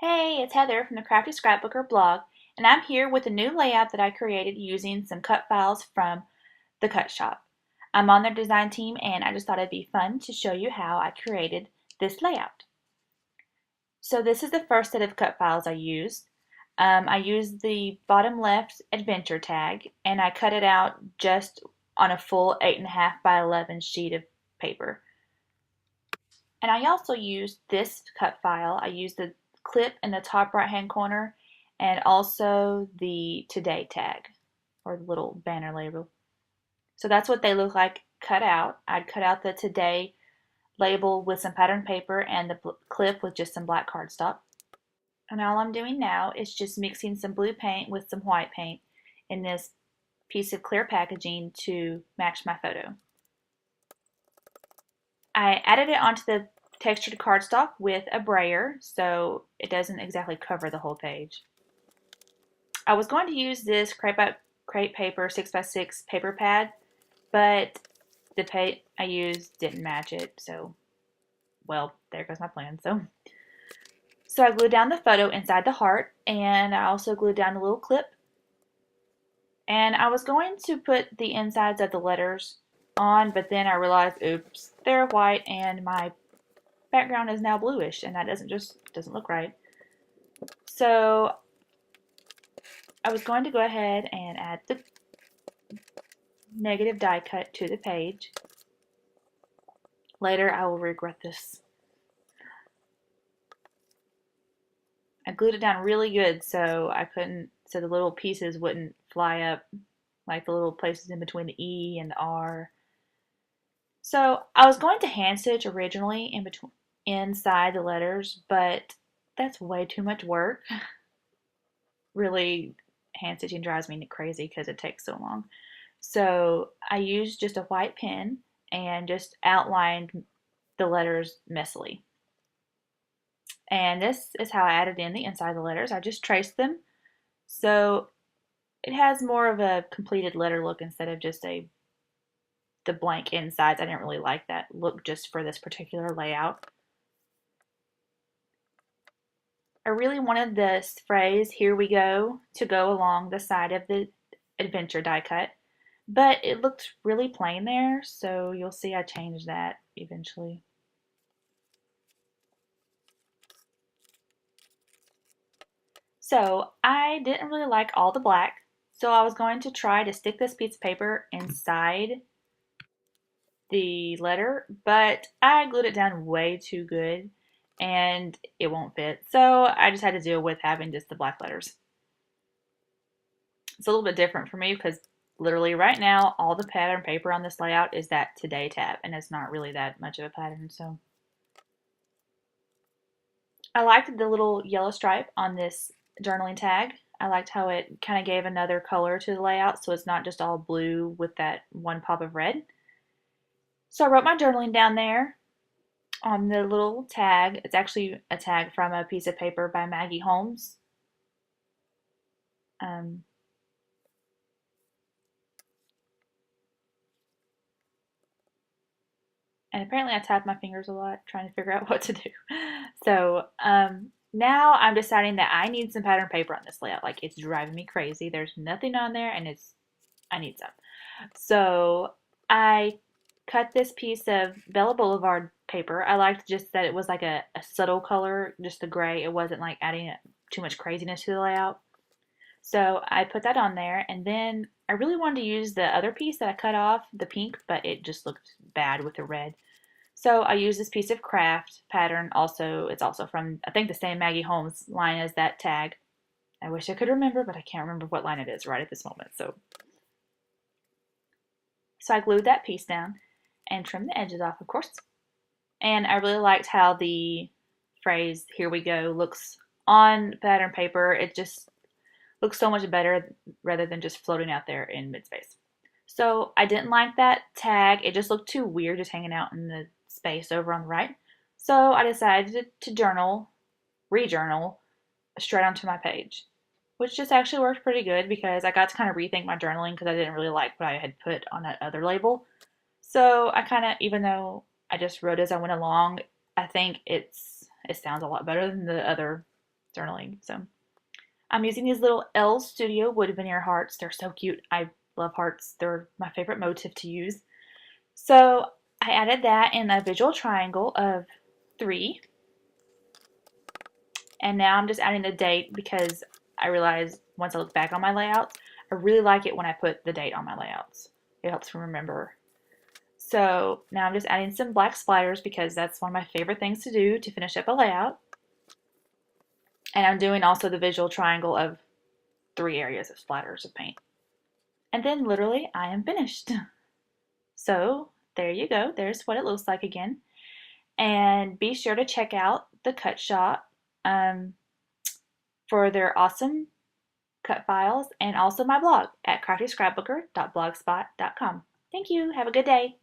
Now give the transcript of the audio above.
Hey, it's Heather from the Crafty Scrapbooker blog, and I'm here with a new layout that I created using some cut files from the Cut Shop. I'm on their design team, and I just thought it'd be fun to show you how I created this layout. So this is the first set of cut files I used. I used the bottom left adventure tag, and I cut it out just on a full 8.5 by 11 sheet of paper. And I also used this cut file. I used the clip in the top right hand corner and also the today tag or the little banner label. So that's what they look like cut out. I'd cut out the today label with some pattern paper and the clip with just some black cardstock. And all I'm doing now is just mixing some blue paint with some white paint in this piece of clear packaging to match my photo. I added it onto the textured cardstock with a brayer so it doesn't exactly cover the whole page. I was going to use this crepe paper 6x6 paper pad, but the paint I used didn't match it, so well, there goes my plan. So I glued down the photo inside the heart, and I also glued down the little clip. And I was going to put the insides of the letters on, but then I realized, oops, they're white and my background is now bluish, and that doesn't look right. So I was going to go ahead and add the negative die cut to the page. Later I will regret this. I glued it down really good so the little pieces wouldn't fly up, like the little places in between the E and the R. So I was going to hand stitch originally inside the letters, but that's way too much work. Really, hand stitching drives me crazy because it takes so long. So I used just a white pen and just outlined the letters messily. And this is how I added in the inside of the letters. I just traced them so it has more of a completed letter look instead of just the blank insides. I didn't really like that look just for this particular layout. I really wanted this phrase, "Here we go," to go along the side of the adventure die cut, but it looked really plain there, so you'll see I changed that eventually. So I didn't really like all the black, so I was going to try to stick this piece of paper inside the letter, but I glued it down way too good and it won't fit. So I just had to deal with having just the black letters. It's a little bit different for me because literally right now all the pattern paper on this layout is that today tab, and it's not really that much of a pattern. So I liked the little yellow stripe on this journaling tag. I liked how it kind of gave another color to the layout, so it's not just all blue with that one pop of red. So I wrote my journaling down there on the little tag. It's actually a tag from a piece of paper by Maggie Holmes. Um, and apparently I tapped my fingers a lot trying to figure out what to do. So now I'm deciding that I need some pattern paper on this layout. Like, it's driving me crazy. There's nothing on there and I need some. So I cut this piece of Bella Boulevard paper. I liked just that it was like a subtle color, just the gray. It wasn't like adding too much craziness to the layout. So I put that on there, and then I really wanted to use the other piece that I cut off, the pink, but it just looked bad with the red. So I used this piece of craft pattern. Also, it's also from, I think, the same Maggie Holmes line as that tag. I wish I could remember, but I can't remember what line it is right at this moment. So I glued that piece down and trimmed the edges off, of course. And I really liked how the phrase "here we go" looks on pattern paper. It just looks so much better rather than just floating out there in mid-space. So I didn't like that tag. It just looked too weird just hanging out in the space over on the right. So I decided to rejournal straight onto my page, which just actually worked pretty good because I got to kind of rethink my journaling because I didn't really like what I had put on that other label. So I kind of, even though I just wrote as I went along, I think it sounds a lot better than the other journaling. So I'm using these little L Studio wood veneer hearts. They're so cute. I love hearts. They're my favorite motif to use. So I added that in a visual triangle of 3. And now I'm just adding the date because I realized once I look back on my layouts, I really like it when I put the date on my layouts. It helps me remember. So now I'm just adding some black splatters because that's one of my favorite things to do to finish up a layout. And I'm doing also the visual triangle of 3 areas of splatters of paint. And then literally I am finished. So there you go. There's what it looks like again. And be sure to check out the Cut Shop for their awesome cut files and also my blog at craftyscrapbooker.blogspot.com. Thank you. Have a good day.